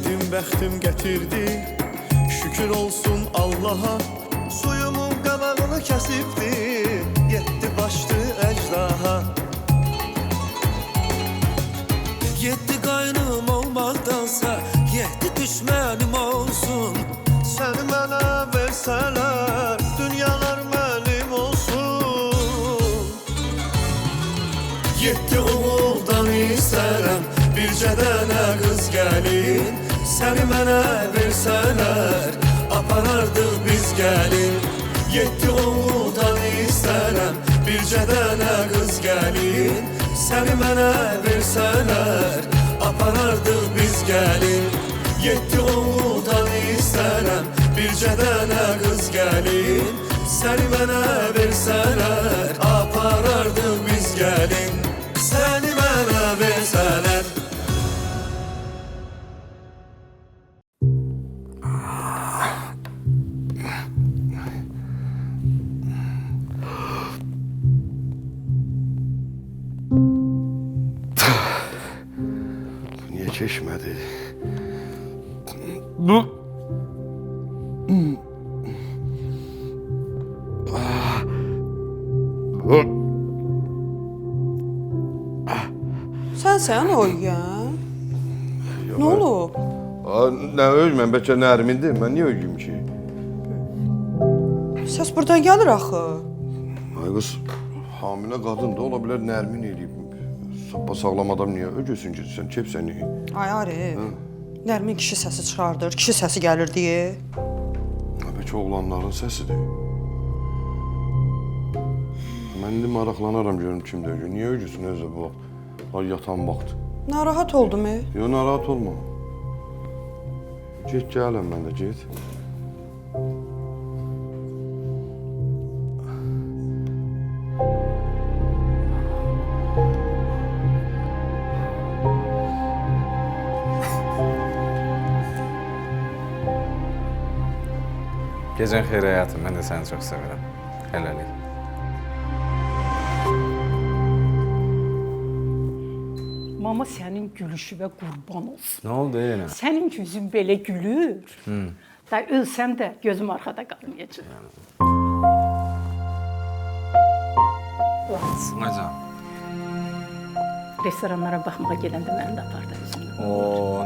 Sevdim bəxtim gətirdi, şükür olsun Allaha. Suyumun qabağını kəsibdi, yetdi başdı əcdaha. Yetdi qaynım olmaqdansa, yetdi düşmənim olsun. Səni mənə versələr, dünyalar mənim olsun. Yetdi oğuldan istərəm, bircə dənə qız gəlin. Səni mənə versələr, aparardıq biz gəlin. Yetdi oğuldan istərəm, bircə dənə qız gəlin. Səni mənə versələr, aparardıq biz gəlin. Yetdi oğuldan istərəm, bircə dənə qız gəlin. Səni mənə versələr, aparardıq biz gəlin. Səni mənə versələr. Niye çeşmedi? Sən oyyan? Nə olub? Nə ölməm, bəlkə Nərmindir. Mən niyə ölgüm ki? Səs buradan gəlir axı. Ay qız, hamilə qadın da ola bilər Nərmin eləyib. Sağlam adam niyə öcüsün ki? Sən kepsən niyə? Ay Arif, Nərmin kişi səsi çıxardır, kişi səsi gəlir deyə. Bəlkə oğlanların səsidir. Mən indi maraqlanaram görüm kimdə öcü. Niyə öcüsün özə bu vaxt? Ay yatan vaxt. Narahat oldum. Yox, narahat olma. Get gələm mən də, get. Gecən xeyir həyatım, mən də səni çox sevirəm. Hələlik. Mama sənin gülüşüvə qurban olsun. Nə oldu yenə? Sənin gözün belə gülür. Da ölsəm də gözüm arxada qalmayacaq. Necə? Restoranlara baxmağa gələndə məni də apardı özümlə.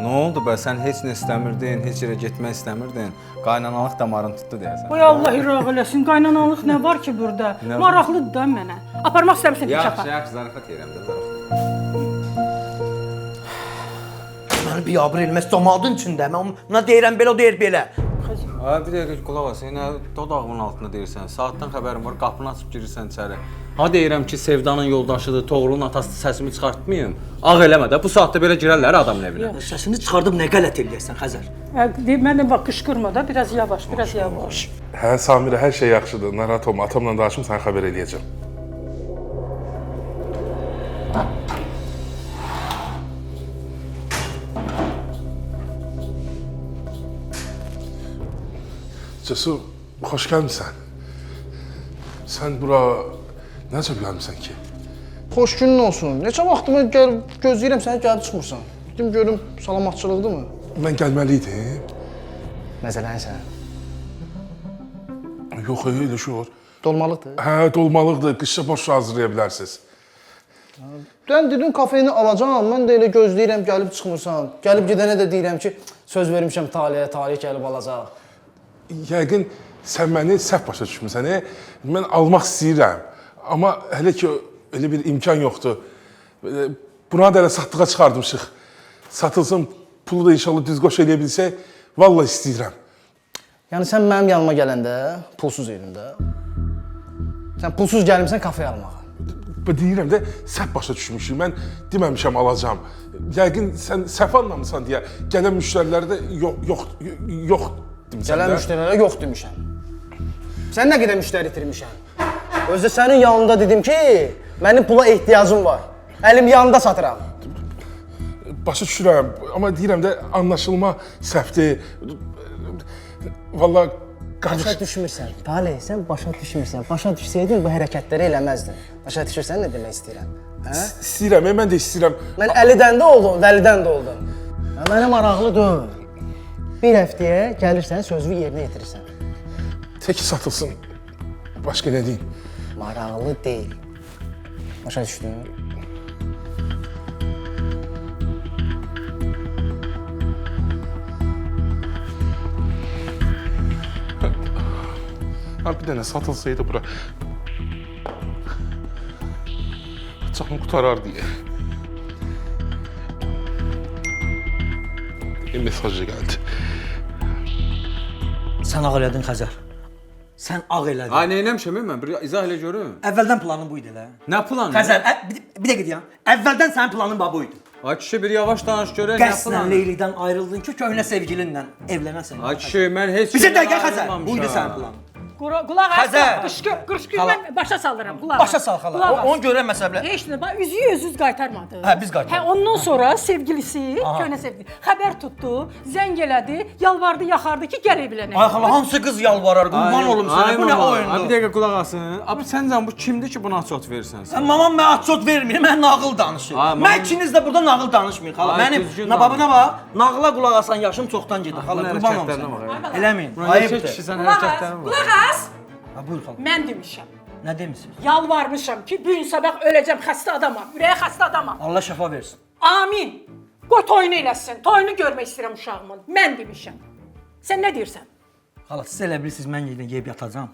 Nə oldu bə? Sən heç nə istəmirdin, heç yerə getmək istəmirdin. Qaynanalıq damarın tutdu deyəsən. Oy Allah iraq eləsin, qaynanalıq nə var ki burada? Maraqlıdır da mənə. Aparmaq istəmirsən ki, çapar. Yaxşı, zarafat edirəm də, zarafat. Mən bir abır elməz damadın içində. Mən ona deyirəm belə, o deyir belə. Ay, bir dəqiqə qulaq as, yenə dodağımın altında deyirsən. Saatdan xəbərim var, qapını açıb girirsən içəri. Ha deyirəm ki, Sevdanın yoldaşıdır, Toğrulun atası səsimi çıxartmayım. Ağ eləmə də, bu saatda belə girərlər adamın evinə. Səsini çıxardıb nə qələt eləyəsən Xəzər? Mən də bax qışqırma da, biraz yavaş, biraz yavaş. Hə, Samirə, hər şey yaxşıdır. Narahat olma, atamla danışım, sənə xəbər eləyəcəm. Cəsur, xoş gəlmişsən. Sən bura necə gəlmişsən ki? Xoş günün olsun. Neçə vaxtımı gözləyirəm səni gəlib çıxmırsan. Dedim görüm salamatçılıqdırmı? Mən gəlməliydim. Məzələnsən. Yox, elə şey var. Dolmalıqdır. Hə, dolmalıqdır. Qışda boş hazırlaya bilərsiniz. Dən dedim kafeyini alacağam. Mən də elə gözləyirəm gəlib çıxmırsan. Gəlib gedənə də deyirəm ki, söz vermişəm Taliyə, Talih gəlib alacaq. Yəqin sən məni səhv başa düşmüsən. Mən almaq istəyirəm. Amma hələ ki elə bir imkan yoxdur. Buna da elə satdığa çıxardmışıq. Satılsın, pulu da inşallah düz qoş eləyə bilsək, vallahi istəyirəm. Yəni sən mənim yanıma gələndə pulsuz elində. Sən pulsuz gəlmirsən kafeyə almağa. Deyirəm də səhv başa düşmüşük. Mən deməmişəm alacağam. Yəqin sən səhv anlamısan deyə gələn müştərilərdə yox demişəm. Gələn müştərilərə yox demişəm. Sən nə qədər müştəri itirmişəm? Özdə sənin yanında dedim ki, mənim pula ehtiyacım var. Əlim yanında satıram. Başa düşürəm, amma deyirəm də anlaşılma səhvdir. Vallahi qardaş... Başa düşmürsən. Talih, sən başa düşmürsən. Başa düşsəydin bu hərəkətləri eləməzdin. Başa düşürsən nə demək istəyirəm? İstəyirəm, mən də istəyirəm. Mən Əlidən də oldum, Vəlidən də oldum. Mənə maraqlı deyil. Bir həftəyə gəlirsən, sözünü yerinə yetirirsən. Teki satılsın. Başka ne diyeyim? Maraqlı deyil. Başa düşdün? Ha bir tane satılsaydı bura. Canım kurtarar diye. Bir mesajı geldi. Sən ağ elədin Xəzər. Sən ağ elədin. Ay nə eləmişəm mən? Bir izah elə görüm. Əvvəldən planın bu idi elə. Nə planı? Xəzər, bir dəqiqə deyəm. Əvvəldən sənin planın bu idi. Ay kişi bir yavaş danış görək nə Qəsdən planı. Leylidən ayrıldın ki, köhnə sevgilinlə evlənəsən. Ay kişi mən heç Bizə kimdən dəqiqə Xəzər. ayrılmamışam. Bu idi sənin planın. Qulaq as. Xəzər. Qışqır mən başa salıram. Qulaq as. Başa sal xala. Qulaq as. Onu görən məsələ. Heç nə, bax üzüyü özünüz qaytarmadı. Hə, biz qaytarmadıq. Hə, ondan sonra sevgilisi, köhnə sevgili, xəbər tutdu, zəng elədi, yalvardı, yaxardı ki, gəl evlənək. Ay xala, hansı qız yalvarar? Qurban olum sənə. Bu nə Ay bir oyundur? dəqiqə qulaq asın. Abi səncə bu kimdir ki buna açot verirsən sən? Sən mamam mənə atçot vermir, mən nağıl danışıram. Ay, Mən ikiniz də burada nağıl danışmayın xala. Ay, Mənim düzgün nababına bax, nağıla qulaq asan yaşım çoxdan gedir xala. Bunun Qurban olum hərəkətlərinə sənə. bax. Eləməyin. Ayıbdır. Ayıbdır. Kişi sən Qulaq as, hərəkətlərinə bax. qulaq as. Ha buyur xala. Mən demişəm. Nə demisiniz? Yalvarmışam ki, bu gün sabah öləcəm, xəstə adamam, ürəyə xəstə adamam. Allah şəfa versin. Amin. Qoy toyunu eləsin, toyunu görmək istəyirəm uşağımın. Mən demişəm. Sən nə deyirsən? Xala, siz elə bilirsiniz mən yerdən yeyib yatacağam.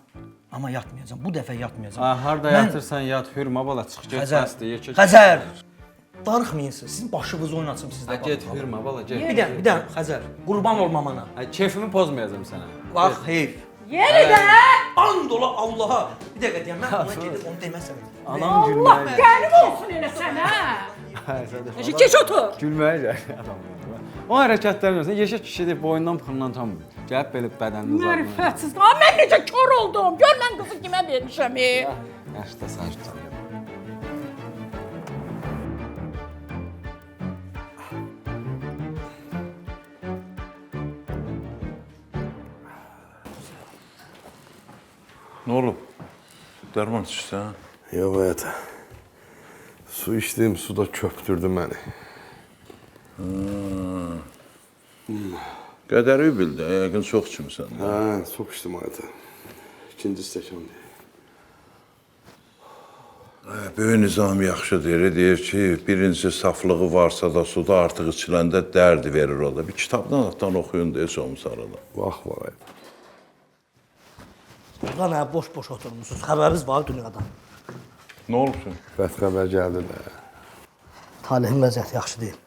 Amma yatmayacağam. Bu dəfə yatmayacağam. Ay harda yatırsan yat, hürmə bala çıx get Xəzər. bəsdir, ye keç. Xəzər. Darıxmayınsınız. Sizin başınızı oynatsın sizdə. Get hürmə bala get. Bir də Xəzər. Qurban olmam ana. Ay keyfimi pozmayacağam sənə. Bax, heyf. Yenə də And ola Allaha. Bir dəqiqə deyəm, mən ona gedib onu deməsəm. Anam Allah gülməyə. qənim olsun elə sənə. Necə keç otur. Gülməyə gəlir adam. O hərəkətlərini görsən, yeşə kişidir, boyundan pıxından tanımır. Gəlib belə bədənini uzatmır. Mərifətsiz. Aa, mən necə kör oldum. Gör mən qızı kimə vermişəm. Yaşda saçdı. Ne olub? Dərman içirsən? Yox həyata. Su içdim, su da köptürdü məni. Qədəri bildi, yəqin çox içmisən. Hə, çox içdim həyata. İkinci stəkan deyil. Böyük nizam yaxşı deyir ki, birincisi saflığı varsa da suda artıq içiləndə dərd verir o da. Bir kitabdan atdan oxuyun deyə olmuş arada. Vax var həyata. Burada nə boş-boş oturmusunuz. Xəbəriniz var dünyadan. Nə olubsun? Bəd xəbər gəldi də. Talehin vəziyyəti yaxşı deyil.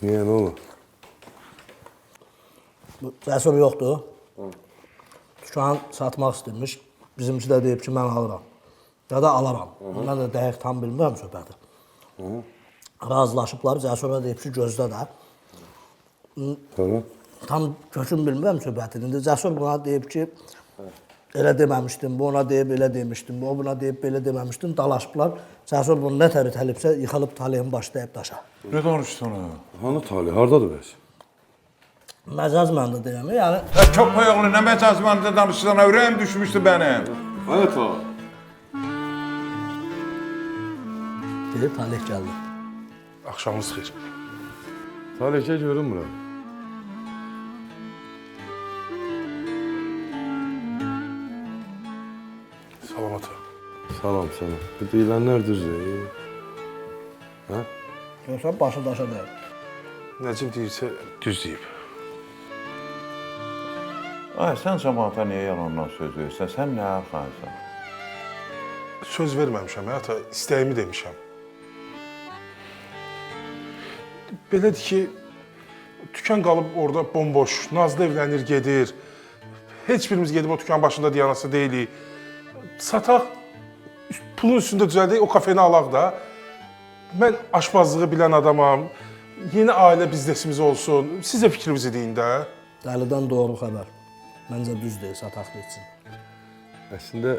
Niyə, nə olur? Bu Cəsur yoxdur. Dükkan satmaq istəyirmiş. Bizimki də deyib ki, mən alıram. Ya da alaram. Mən də dəqiq tam bilmirəm söhbəti. Razılaşıblar. Cəsur da deyib ki, gözdə də. Sonra? Tam kökün bilmirəm söhbətini. İndi Cəsur buna deyib ki, elə deməmişdim, bu ona deyib elə demişdim, o buna deyib belə deməmişdim, dalaşıblar. Cəsur bunu nə təbi təlibsə, yıxılıb talehin başlayıb daşa. Nə danışsan ha? Hanı Talih, hardadır bəs? Məcaz mən də deyəm, yəni... Köpək oğlu, nə məcazmanında danışsan, ürəyim düşmüşdü mənim. Həyata. Deyib talih gəldi. Axşamınız xeyir. Talihcə görünmürəm. Salamat. Salam sana. Bu deyilənlər düzdür. Hə? Görsən, başı daşa deyib. Nəcib deyirsə düz deyib. Ay, sən cəmaata niyə yalandan söz verirsən? Sən nə arxaysan? Söz verməmişəm, həyata istəyimi demişəm. Belədir ki, dükan qalıb orada bomboş, Nazlı evlənir, gedir. Heç birimiz gedib o dükan başında dayanası deyilik. Sataq, pulun üstündə düzəldək, o kafeni alaq da. Mən aşpazlığı bilən adamam, yeni ailə biznesimiz olsun. Siz də fikrinizi deyin də. Dəlidən doğru xəbər. Məncə düz deyil, sataq deyilsin. Əslində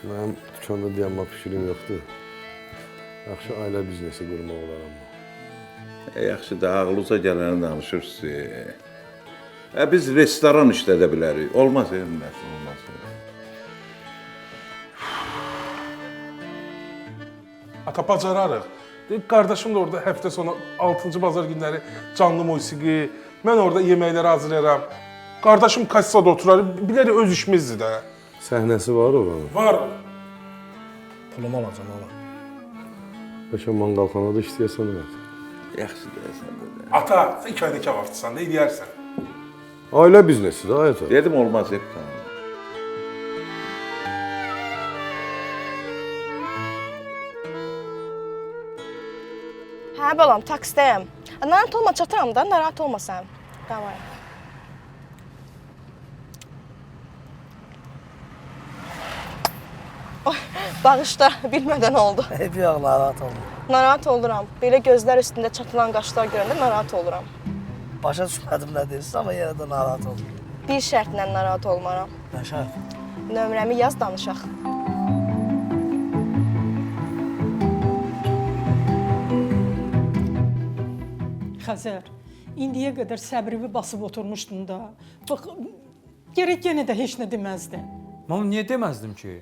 mənim dükanda dayanma fikrim yoxdur. Yaxşı ailə biznesi qurmaq olar amma. Yaxşı da ağlınıza gələni danışırsınız. Biz restoran işlədə bilərik. Olmaz, nəsə olmaz. Ata bacararıq. Qardaşım da orada həftə sonu 6-cı bazar günləri canlı musiqi, Mən orada yeməkləri hazırlayıram. Qardaşım kassada oturar, bilərik öz işimizdir də. Səhnəsi var oranın. Var. Pulumu alacam ala. Bəlkə manqalxanada işləyəsən elə. Yaxşı deyəsən belə. Ata, sən iki ayda kebabçısan, nə eləyərsən? Ailə biznesi də ayət. Dedim olmaz hep tamam. Hə balam, taksidəyəm. Narahat olma, çataram da, narahat olma sən. Davay. Oy, bağışla, bilmədən oldu. Hep yox, narahat olma. Narahat oluram. Belə gözlər üstündə çatılan qaşlar görəndə narahat oluram. Başa düşmədim nə deyirsən, amma yenə də narahat olma. Bir şərtlə narahat olmaram. Nə şərt? Nömrəmi yaz, danışaq. Xəzər, indiyə qədər səbrimi basıb oturmuşdun da. Bax, gərək yenə də heç nə deməzdin. Mam niyə deməzdim ki?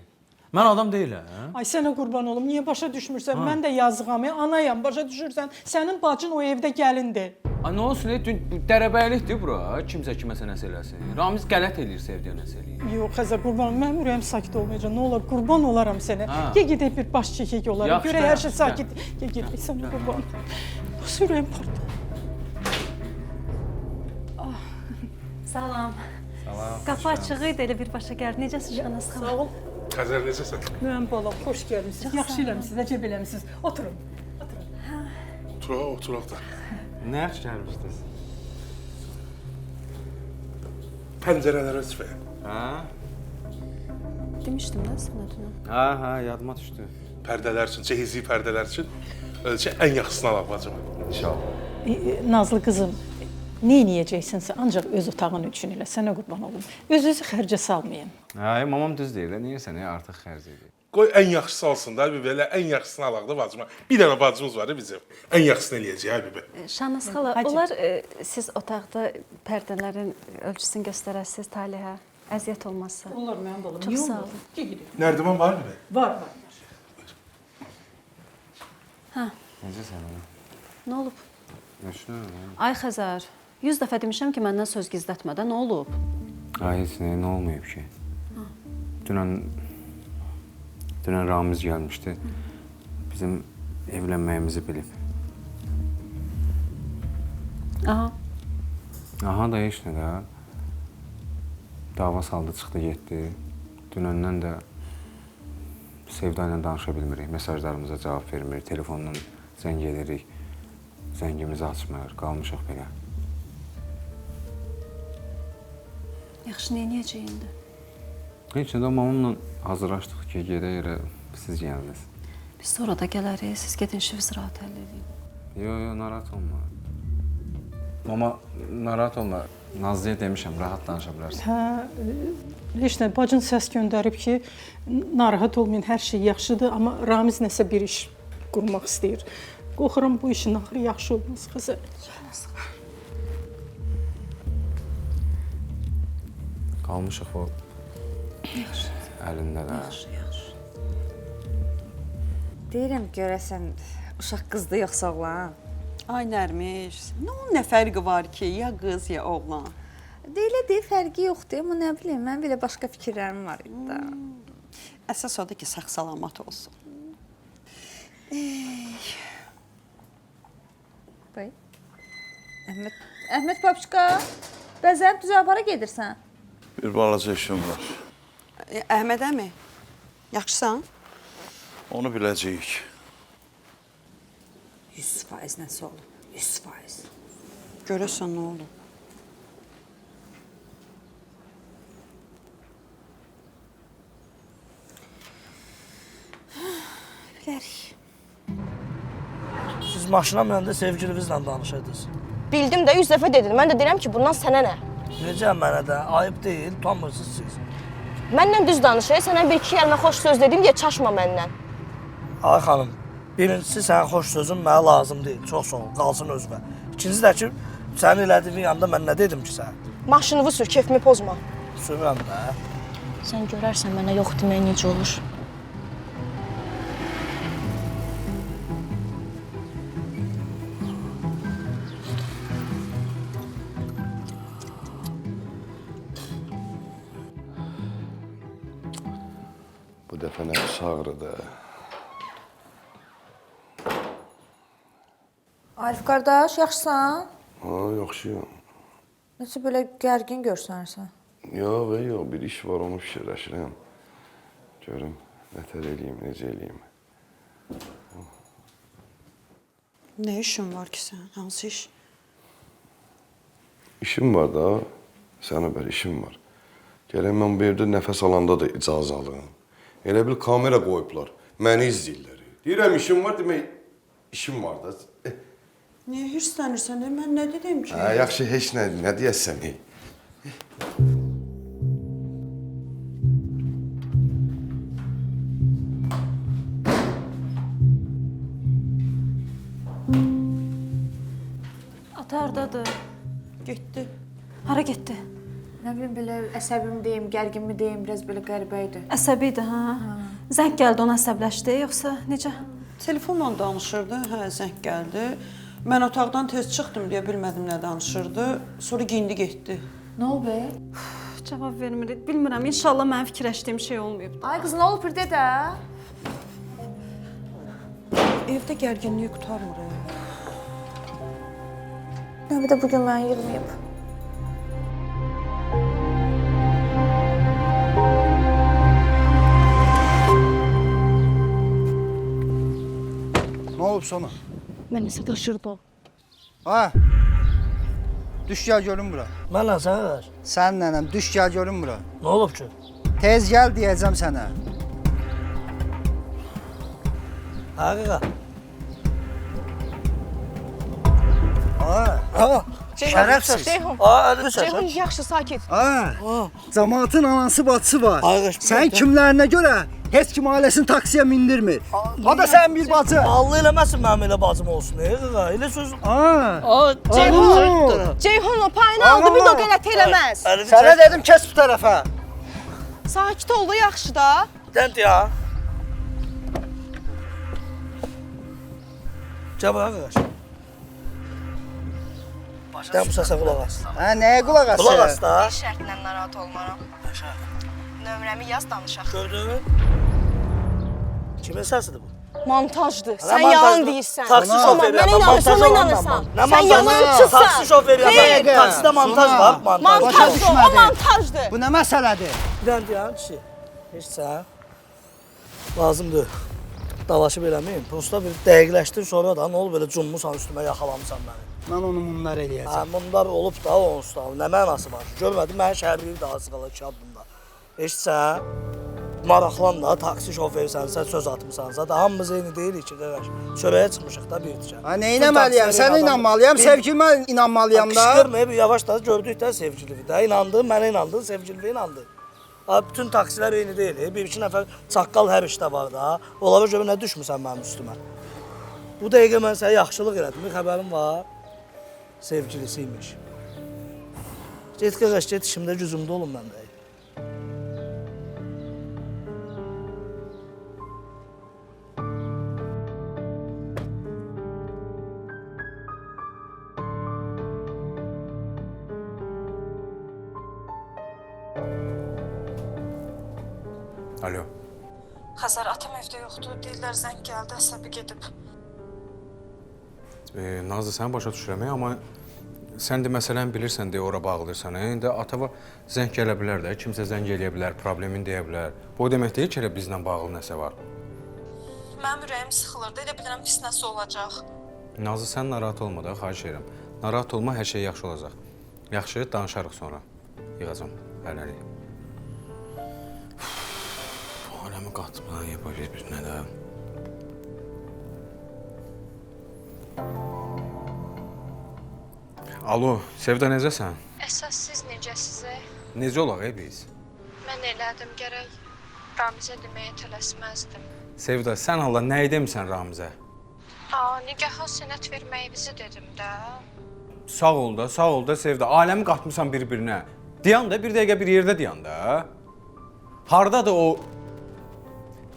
Mən adam deyiləm. Ay sənə qurban olum, niyə başa düşmürsən? Mən də yazığam, anayam, başa düşürsən? Sənin bacın o evdə gəlindir. Ay nə olsun, dün dərəbəylikdir bura. Kimsə kiməsə nəsə eləsin. Ramiz qələt eləyir, sevdiyə nəsə eləyir. Yox, Xəzər, qurban olum, mənim ürəyim sakit olmayacaq. Nə olar, qurban olaram sənə. Gedək bir baş çəkək olarım. Görək hər şey sakit. Gedək, sənə qurban. Nasıl ürəyim partladı? Salam. Salam. Qapı açıq idi, elə birbaşa gəldi. Necəsiz Şahnaz xanım? Sağ ol. Xəzər necəsən? Mənim balam, xoş gəlmisiniz. Yaxşı eləmisiniz, necə beləmisiniz. Oturun. Oturaq da. Nə yaxşı gəlmişdiniz? Pəncərələrə çıxaq. Hə? Demişdim də sənə dünən. Hə, yadıma düşdü. Pərdələr üçün, cehizli pərdələr üçün ölçə ən yaxşısını alaq bacım. İnşallah. Nazlı qızım, nə edəcəksənsə ancaq öz otağın üçün elə, sənə qurban olum. Öz-özü xərcə salmayın. Hə, mamam düz deyir də, niyə sənə artıq xərc edir? Qoy ən yaxşısı olsun da, bir belə ən yaxşısını alaq da bacıma. Bir dənə bacımız var bizim. Ən yaxşısını eləyəcək ha bibi. Şahnaz xala, onlar siz otaqda pərdələrin ölçüsünü göstərəsiniz Talihə. Əziyyət olmazsa. Onlar mənim balam. Çox sağ olun. Nərdivan var bibi? Var. Hə. Necəsən? Nə olub? Yaşlı. Ay Xəzər, 100 dəfə demişəm ki, məndən söz gizlətmə də, nə olub? Ay heç nə olmayıb ki. Dünən Ramiz gəlmişdi. Bizim evlənməyimizi bilib. Aha. Aha da heç nə də. Dava saldı, çıxdı, getdi. Dünəndən də Sevda ilə danışa bilmirik. Mesajlarımıza cavab vermir. Telefondan zəng edirik. Zəngimizi açmır. Qalmışıq belə. Yaxşı, neyəcək indi? Heç nə də mamamla hazırlaşdıq ki, gedək yerə siz gəldiniz. Biz sonra da gələrik, siz gedin işinizi rahat həll edin. Yox, narahat olma. Mama, narahat olma. Nazlıya demişəm, rahat danışa bilərsən. Hə, heç nə, bacın səs göndərib ki, narahat olmayın, hər şey yaxşıdır, amma Ramiz nəsə bir iş qurmaq istəyir. Qorxuram bu işin axırı yaxşı olmaz, Xəzər. Qalmışıq o əlində də. Deyirəm, görəsən, uşaq qızdı yoxsa oğlan? Ay Nərmiş, nə fərqi var ki, ya qız, ya oğlan? Deyilə fərqi yoxdur, amma nə bilim, mən belə başqa fikirlərim var idi da. Əsas odur ki, sağ-salamat olsun. Bey, Əhməd papışqa, bəzəyib düzə hara gedirsən? Bir balaca işim var. Əhməd əmi, yaxşısan? Onu biləcəyik. 100% nəsə olub, 100%. Görəsən nə olub? Bilərik. Siz maşına minəndə sevgilinizlə danışırdınız. Bildim də 100 dəfə dedin. Mən də deyirəm ki, bundan sənə nə? Necə mənə də? Ayıb deyil, utanmırsınız siz. Məndən düz danışır, sənə bir-iki kəlmə xoş söz dedim deyə çaşma məndən. Ay xanım, birincisi sənin xoş sözün mənə lazım deyil. Çox sağ ol, qalsın özünə. İkincisi də ki, sənin elədiyin yanında mən nə dedim ki sən? Maşınını sür, keyfimi pozma. Sürürəm də. Sən görərsən mənə yox demək necə olur. bu dəfə nəfis ağrıdı. Arif qardaş, yaxşısan? Ha, yaxşıyam. Necə belə gərgin görsənirsən? Yox, bir iş var, onu fikirləşirəm. Görüm, nətər eləyim, necə eləyim. Nə işin var ki sən? Hansı iş? İşim var da, sənə bəli işim var. Gələk mən bu evdə nəfəs alanda da icazə alım. Elə bil kamera qoyublar, məni izləyirlər. Deyirəm işim var, demək işim var da. Niyə hirslənirsən? Mən nə dedim ki? Hə, yaxşı, heç nə deyəsən. Ata hardadır? Getdi. Hara getdi? Nə bilim, belə əsəbim deyim, gərginmi deyim, biraz belə qəribə idi. Əsəbi idi, hə? Zəng gəldi, ona əsəbləşdi, yoxsa necə? Telefonla danışırdı, hə, zəng gəldi. Mən otaqdan tez çıxdım deyə bilmədim nə danışırdı. Sonra geyindi getdi. Nə olub? Cavab vermir. Bilmirəm, inşallah mənim fikirləşdiyim şey olmayıb. Ay qız, nə olub bir də? Evdə gərginliyi qutarmır. Nə bir də bugün məni yığmayıb. Nə olub sonra? Mən isə qaşırdı. Ha? Düş gəl görüm bura. Mənə sən? Sən nənəm, düş gəl görüm bura. Nə olub ki? Tez gəl deyəcəm sənə. Həqiqət. Şərəfsiz. Ceyhun, yaxşı, sakit. Cəmaatın anası bacısı var. Ayğış, Sən kimlərinə görə heç kim ailəsini taksiyə mindirmir. O da sənin bir bacı. Allah eləməsin mənim elə bacım olsun. Elə söz. Ceyhun o payını aldı, bir də o qələt eləməz. Sənə dedim kes bu tərəfə. Sakit oldu, yaxşı da. Dənt ya. Cəb ağaç. Dən bu səsə qulaq as. Hə, nəyə qulaq as? Qulaq as da. Bir şərtlə narahat olmaram. Nömrəmi yaz, danışaq. Gördün? Kimin səsidir bu? Montajdır. Nə Sən montajdır? yalan deyirsən. Taksi şoförü. Mənə inanırsan, mənə inanırsan. Sən yalançısan. Taksi şoförü. Taksidə montaj var. Montajdır, o montajdır. Bu nə məsələdir? Bir dənə deyən kişi. Heç sən. Lazımdır. Dalaşıb eləməyim. Prosta bir dəqiqləşdir sonra da nə olub belə cummusan üstümə yaxalamısan məni. Mən onu bunlar eləyəcəm. Hə, bunlar olub da onsuz da. Nə mənası var? Görmədim, mən şəhərliyik daha az qala kağıt bunda. Eşitsən? Maraqlan da, taksi şoförsənsə, söz atmısansa da hamımız eyni deyilik ki, qardaş. Çörəyə çıxmışıq da bir tikə. Ha, nə inanmalıyam? Sənə inanmalıyam, sevgilimə inanmalıyam da. Qışqırmayıb, yavaş da gördük də sevgilivi də. İnandın, mənə inandın, sevgilivi inandın. Bütün taksilər eyni deyil. Bir-iki nəfər çaqqal hər işdə var da. Onlara görə nə düşmüsən mənim üstümə? Bu dəqiqə mən sənə yaxşılıq elədim, bir xəbərim var. Sevgilisiymiş. Get qardaş, get işimdə gücümdə olun mən də. Alo. Xəzər, atam evdə yoxdur. Deyirlər zəng gəldi, əsəbi gedib. Nazlı, səni başa düşürəm, amma sən də məsələni bilirsən deyə ora bağlıyırsan. İndi atava zəng gələ bilər də, kimsə zəng eləyə bilər, problemin deyə bilər. Bu demək deyil ki, elə bizlə bağlı nəsə var. Mənim ürəyim sıxılır da, elə bilirəm pis nəsə olacaq. Nazlı, sən narahat olma da, xahiş edirəm. Narahat olma, hər şey yaxşı olacaq. Yaxşı, danışarıq sonra. Yığacam, hələlik. Aləmi qatmıdan yapabilir bir nə də. Alo, Sevda necəsən? Əsas siz necəsizə? Necə olaq biz? Mən elədim, gərək Ramizə deməyə tələsməzdim. Sevda, sən Allah nə edəmsən Ramizə? Nigaha sənət verməyimizi dedim də. Sağ ol da Sevda. Aləmi qatmısan bir-birinə. Dayan da, bir dəqiqə bir yerdə dayan da. Hardadır o?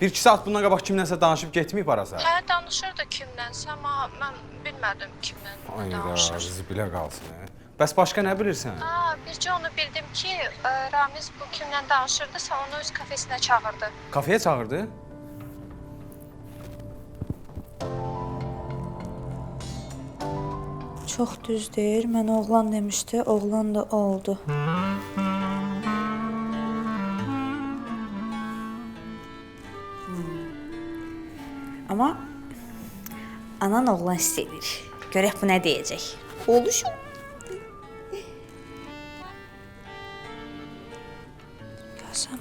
Bir-iki saat bundan qabaq kimlənsə danışıb getməyib arasa? Hə, danışırdı kimlənsə, amma mən bilmədim kimlə danışır. Ay da, bizi bilə qalsın. Bəs başqa nə bilirsən? Bircə onu bildim ki, Ramiz bu kimlə danışırdısa, onu öz kafesinə çağırdı. Kafeyə çağırdı? Çox düz deyir. Mən oğlan demişdi, oğlan da oldu. Amma anan oğlan istəyir. Görək bu nə deyəcək. Oluşum. Gözüm.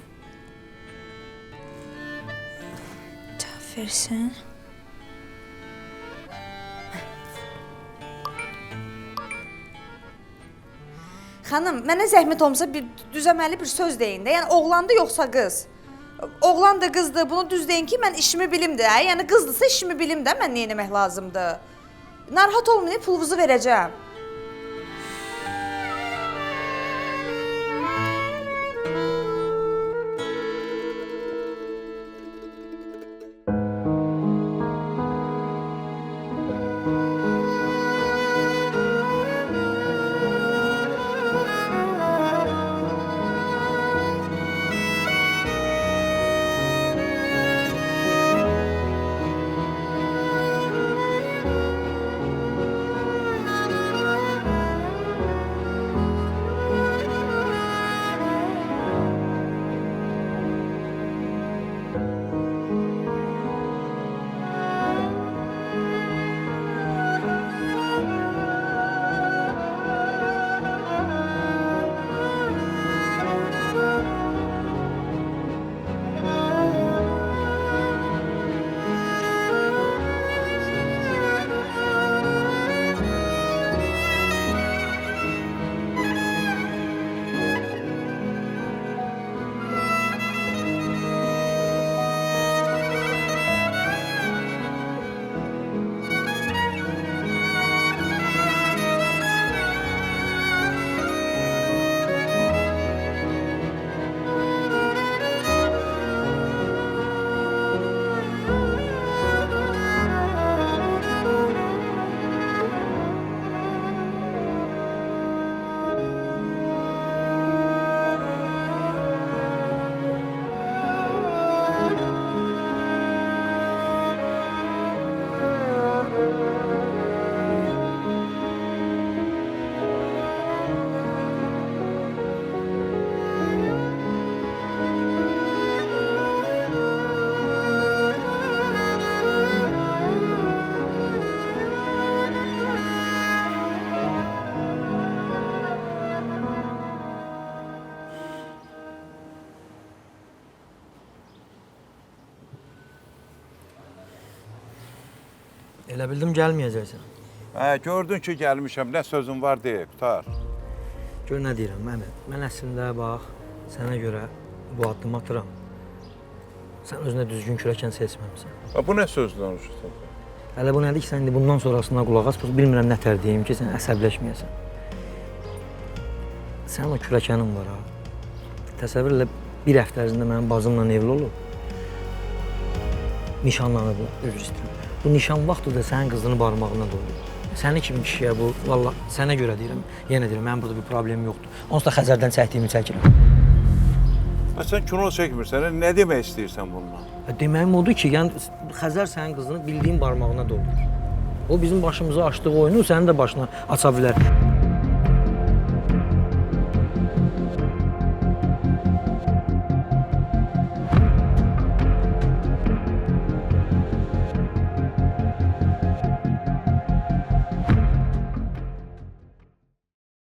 Cavab versin. Xanım, mənə zəhmət olmasa bir düzəməli bir söz deyin də. Yəni oğlandı yoxsa qız? Oğlan da qızdı. Bunu düz deyin ki, mən işimi bilim də. Yəni qızdısa işimi bilim də, mən nə etmək lazımdır? Narahat olmayın, pulunuzu verəcəm. Elə bildim gəlməyəcəksən. Gördün ki, gəlmişəm. Nə sözün var deyə, qutar. Gör nə deyirəm, mən əslində bax, sənə görə bu addımı atıram. Sən özünə düzgün kürəkən seçməmisən. Bu nə söz danışırsan? Hələ bu nədir ki, sən indi bundan sonrasına qulaq as, bilmirəm nə tər deyim ki, sən əsəbləşməyəsən. Sənin o kürəkənin var ha. Təsəvvür elə bir həftə ərzində mənim bacımla evli olub. Nişanlanıblar, üzr istəyirəm. Bu nişan vaxtı da sənin qızını barmağına dolayır. Səni kimi kişiyə bu, valla sənə görə deyirəm, yenə deyirəm, mənim burada bir problemim yoxdur. Onsuz da Xəzərdən çəkdiyimi çəkirəm. Sən kino çəkmirsən, nə demək istəyirsən bununla? Deməyim odur ki, yəni Xəzər sənin qızını bildiyin barmağına dolayır. O bizim başımıza açdığı oyunu sənin də başına aça bilər.